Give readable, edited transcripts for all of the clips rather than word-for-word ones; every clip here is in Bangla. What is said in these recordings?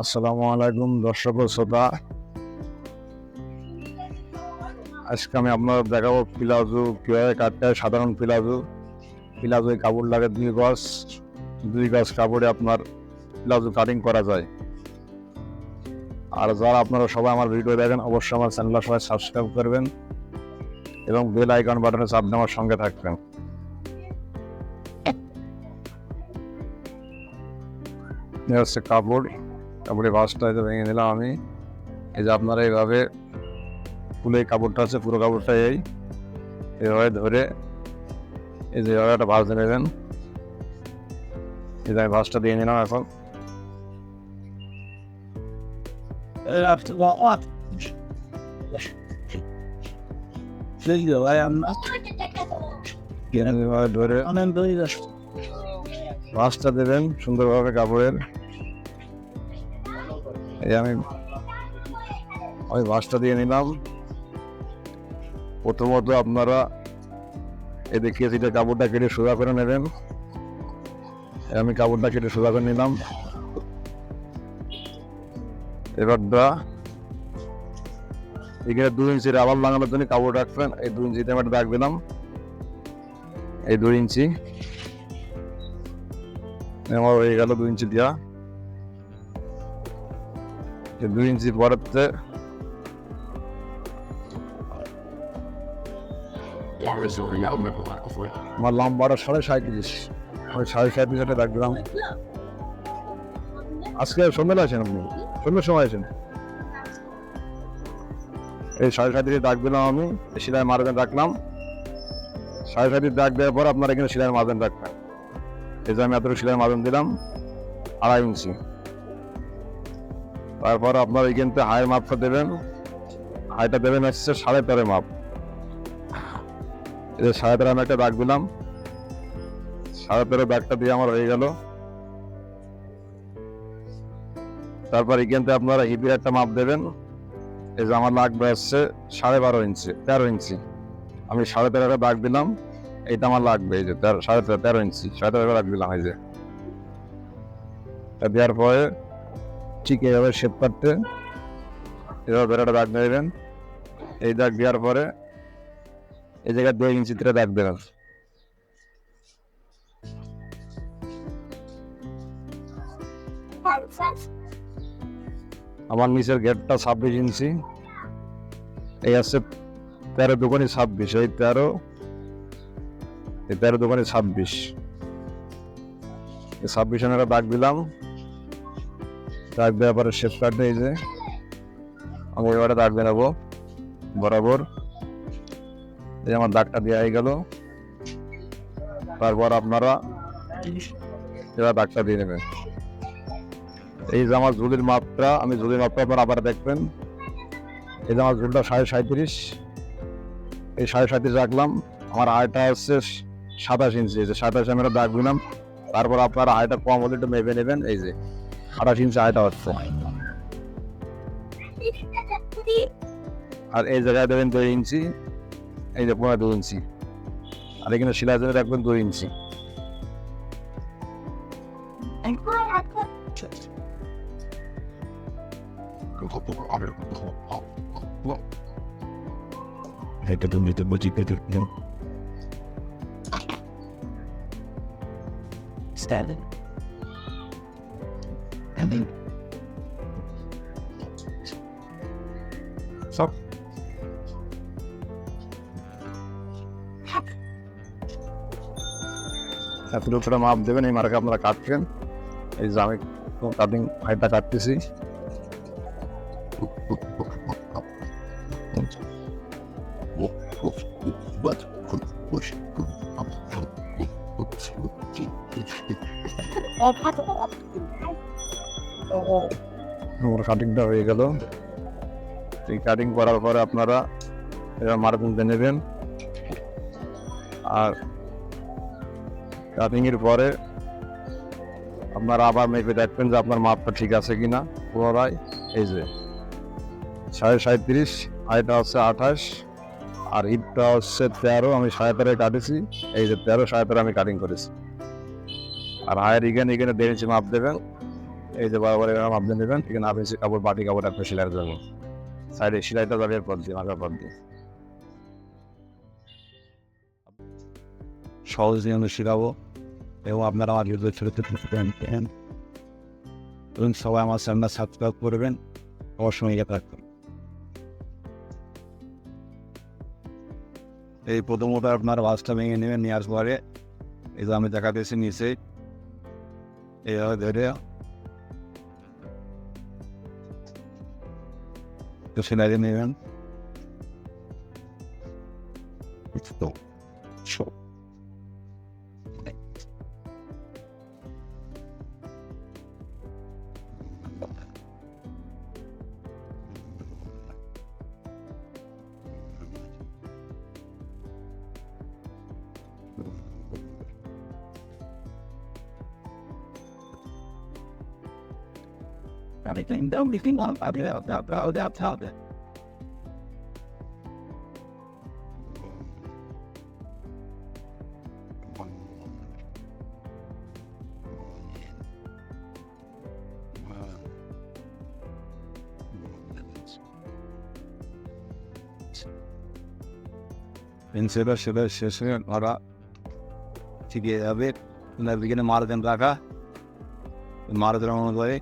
আসসালামু আলাইকুম দর্শক ও শ্রোতা। আজকে আমি আপনাদের দেখাবো প্লাজো কীভাবে কাটতে হয়। সাধারণ প্লাজোয় কাপড় লাগে 2 গজ কাপড়ে আপনার প্লাজো কাটিং করা যায়। আর যারা আপনারা সবাই আমার ভিডিও দেখেন অবশ্যই আমার চ্যানেলটা সবাই সাবস্ক্রাইব করবেন এবং বেল আইকন বাটনে চাপ দিয়ে আমার সঙ্গে থাকবেন। হচ্ছে কাপড়ের ভাঁজটা ভেঙে নিলাম আমি। এই যে আপনারা এইভাবে ফুলে কাপড়টা আছে, পুরো কাপড়টা এইভাবে ধরে এই যে একটা ভাঁজ নেবেন। এই যে আমি ভাঁজটা দিয়ে নিলাম। এখন ধরে ভাঁজটা দেবেন সুন্দরভাবে কাপড়ের। এই আমি ভাঁজটা দিয়ে নিলাম। প্রথমত আপনারা এই দেখিয়েছি যে কাপড়টা কেটে সোজা করে নেবেন। আমি কাপড়টা কেটে সোজা করে নিলাম। এবার এখানে 2 ইঞ্চির আবার লাগানোর জন্য কাপড় রাখবেন। এই 2 ইঞ্চিতে আমি দাগ দিলাম। এই 2 ইঞ্চি আমার হয়ে গেল 2 ইঞ্চি দেওয়া। 2 ইঞ্চি পরেতে আমার লম্বাটা 37.5। আমি 37.5 দাগ দিলাম। আজকে সন্ধ্যাবেলা আছেন আপনি? সন্ধ্যার সময় আছেন? এই 37.5 দাগ দিলাম আমি। সেলাই মার্জিন রাখলাম। 37.5 দাগ দেওয়ার পর আপনার এখানে সেলাই মার্জিন রাখবেন। এই যে আমি এত সেলাই মার্জিন দিলাম 2.5 ইঞ্চি। তারপর আপনার এইখান থেকে হাইয়ের মাপটা দেবেন। হাইটা দেবেন হচ্ছে 13.5 মাপ। এই যে 13.5 আমি একটা দাগ দিলাম। 13.5 দাগটা দিয়ে আমার হয়ে গেল। তারপর এইখান থেকে আপনারা হিপের একটা মাপ দেবেন। এই যে আমার লাগবে হচ্ছে 12.5 ইঞ্চি, 13 ইঞ্চি। আমি 13.5 দাগ দিলাম। এইটা আমার লাগবে এই যে 13 ইঞ্চি, 13.5 দাগ দিলাম। এই যে দেওয়ার পরে ঠিক এইভাবে শেপ কাটতে এভাবে বেড়াটা দাগ দেবেন। এই দাগ দেওয়ার পরে এই জায়গায় 2 ইঞ্চিতে দাগ দেবেন। আমার নিচের গেটটা 26 ইঞ্চি। এই আছে 13 দুগুণে 26। এই 13 দুগুণে 26। এই 26 একটা দাগ দিলাম। দাগ দেওয়ার পরে শেপ কাটতে এই যে আমি এবারে দাগ দিয়ে নেবো বরাবর। এই আমার দাগটা দেওয়া হয়ে গেল। তারপর আপনারা এবার দাগটা দিয়ে নেবেন। এই যে আমার ঝুলির মাপটা আপনারা আবার দেখবেন। এই যে আমার ঝুলটা 37.5। এই 37.5 রাখলাম। আমার আয়টা হচ্ছে 27 ইঞ্চি। এই যে 27 আমি দাগ দিলাম। তারপর আপনারা আয়টা কম হলে একটু মেপে নেবেন। এই যে 28 ইঞ্চি আয়টা হচ্ছে। আর এই জায়গায় দেবেন 2 ইঞ্চি। এই যে 2 ইঞ্চি। আর এখানে সেলাই জন্য রাখবেন 2 ইঞ্চি। এটা তুমি তো বুঝি পেতে স্ট্যান্ড সব এতটুকু মাপ দেবেন। এই মার্কে আপনারা কাটবেন। এই যে আমি কাটিং হাইটটা কাটতেছি। কাটিংটা হয়ে গেল। এই কাটিং করার পরে আপনারা এবার মার্জিন দিয়ে নেবেন। আর কাটিং এর পরে আপনারা আবার মেপে দেখবেন যে আপনার মাপটা ঠিক আছে কিনা পুনরায়। এই যে 37.5, হাইটটা হচ্ছে 28 আর হিপটা হচ্ছে 13। আমি 13.5 কাটেছি। এই যে 13 13.5 আমি কাটিং করেছি। আর হায়ের এখানে 1.5 ইঞ্চি মাপ দেবেন। এই যে বরাবর এরকম আপনি নেবেন, এখানে আপনি কাপড় বাটি কাপড় একটা সেলাইয়ের জন্য সাইডে সেলাইটা যাবে এর পর দিয়ে মাথার পর দিয়ে সহজে আমি শেখাবো এবং আপনারা আমার ভিডিও ছোটো ছোটো এবং সবাই আমার চ্যানেলটা সাবস্ক্রাইব করবেন, অবশ্যই ইয়ে থাকবেন। এই প্রথমত আপনার বাসটা ভেঙে নেবেন, নেওয়ার পরে এই যে আমি দেখা দিয়েছি নিচে এইভাবে ধরে তো সেলাই দিয়ে নেবেন। Everything, the only thing about top. Instead শেষে ওরা ঠিকই যাবে, বিকেলে মারা দেন রাখা মারা দেওয়ার অনুযায়ী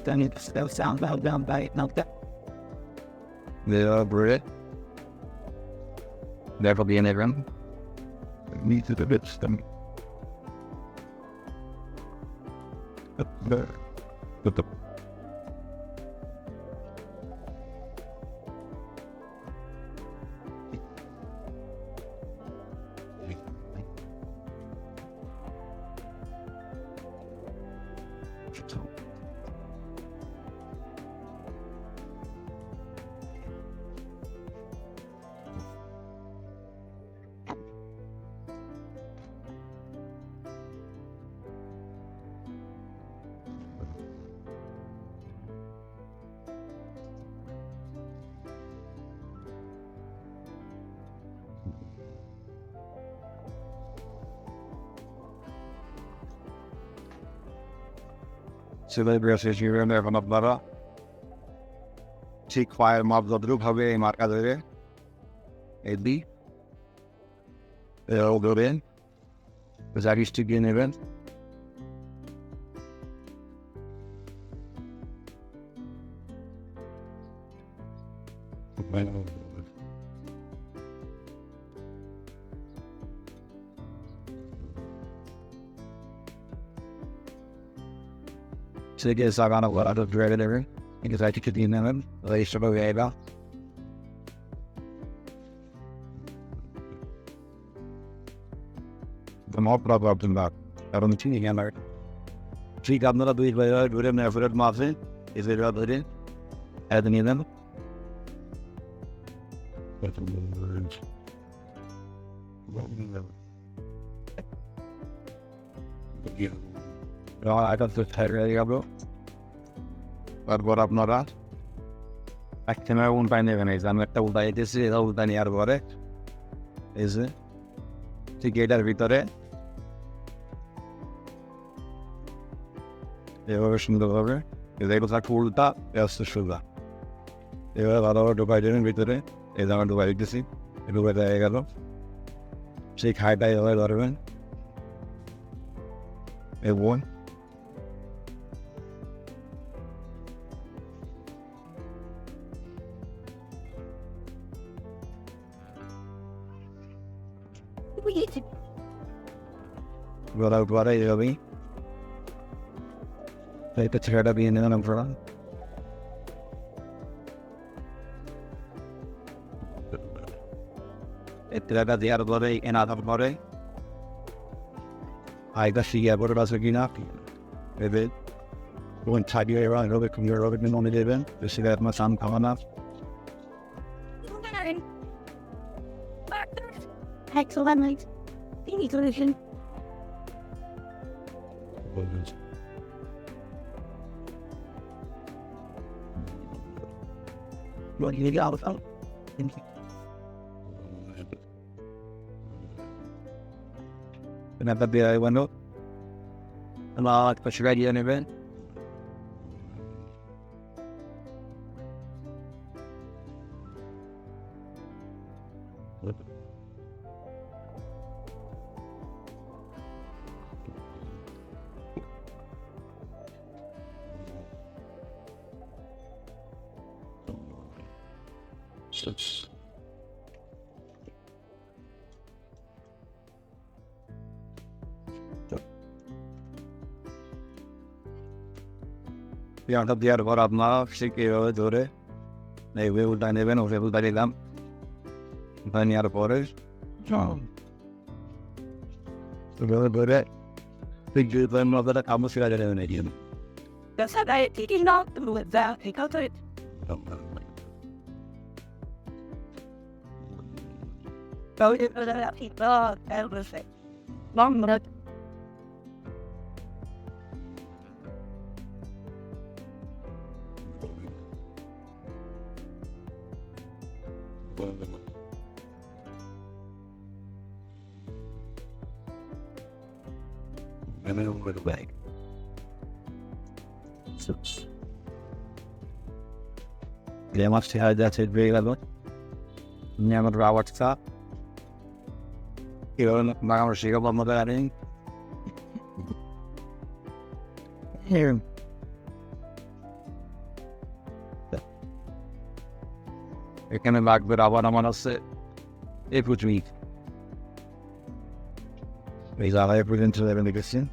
Then it's still sound well down by it. Now that দেখো দিয়ে নেবেন নিচে তো বেচতাম সেলাই ব্রাশে শিখবেন। এখন আপনারা ঠিক পায়ের মাপ যতটুকু হবে এই মার্কা ধরে এই দিই ধরেন জারি স্টিক দিয়ে নেবেন। Sige sa kana wala to driver because I think it naman ay sa bagay the more problem that karon chini gamar ঠিক আপনারা দুই ভাই ঘুরে নেফরেট মাফে এসে ধরে এদ নিয়ে নেন। তারপর আপনারা একখানে উল্টাই নেবেন। এই যে আমি একটা উল্টাই দিয়েছি, এটা উল্টা নেওয়ার পরে এই যে ঠিক এটার ভিতরে এভাবে সুন্দরভাবে এগুলো থাকবে উল্টা আসতে সোজা এভাবে ভালোভাবে ঢোকাই দেবেন ভিতরে। এই যে আমরা ঢোকাই দিতেছি, ঢোকাই দেওয়া গেল। সেই খাইটা এভাবে ধরবেন এবং ধরার পরে এভাবেই একটা ছেলেটা দিয়ে নেবেন আপনারা। তেলাটা দেওয়ার পরে এনে আধার পরে আইটা শিয়ার পরে আছে কিনা এবার কোন ছাড়িয়ে এবার রবে কুমির রবে মনে দেবেন বেশি আপনার সাম খাওয়ানা excellent. Any solution? What do you got with them? Kenapa biar bueno? Allah, pas ready on event. পেঁয়াজটা দেওয়ার পর আপনারা ঠিক এইভাবে ধরে এইভাবে উল্টায় নেবেন, ওভাবে উল্টায় নিলাম। উল্টায় নেওয়ার পরে এভাবে ধরে ঠিক আপনারা কামড় ফিরা যাবেন এই জন্য। That's how I take it out with that. Take out it. Go to the people. Everything. Long minute. And then over the bag. They must have that it very well. Never Robert's up. You know, my shake up on the batting. Here. এখানে লাগবে আবার আমার আছে এই পুচমি এই জায়গায় পর্যন্ত যাবেন দেখেছেন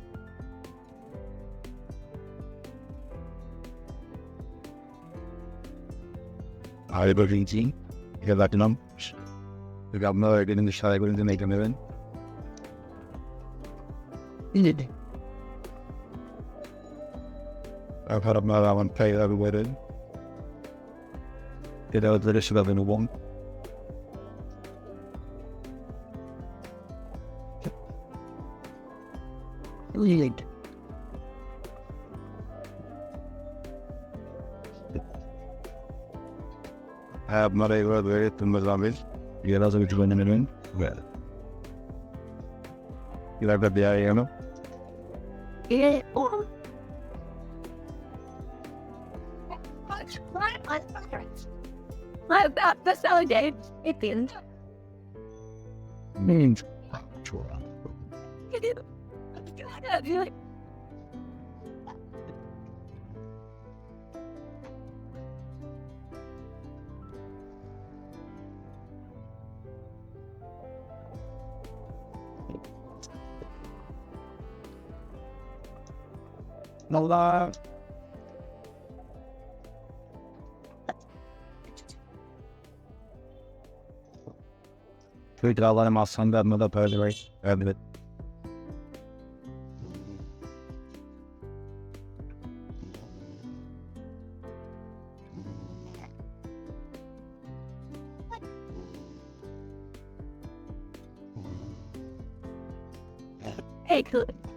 আর এবার রিঞ্চিং এটা লাটিনাম আপনারা এটা কিন্তু সারা পর্যন্ত মেখে নেবেন তারপর আপনারা আমার খাই বেরোন এটা হচ্ছে সেভাবে নেব Lead. হ্যাঁ আপনারা এবার ধরে তোমরা যাবেন এরা সব কিছু করে নেবেন কিলারটা দেওয়া হয়ে গেল My God, that's how they it means Allah. Köyde Allah'ın aslan verme de böyle var. Evet. Hey, good.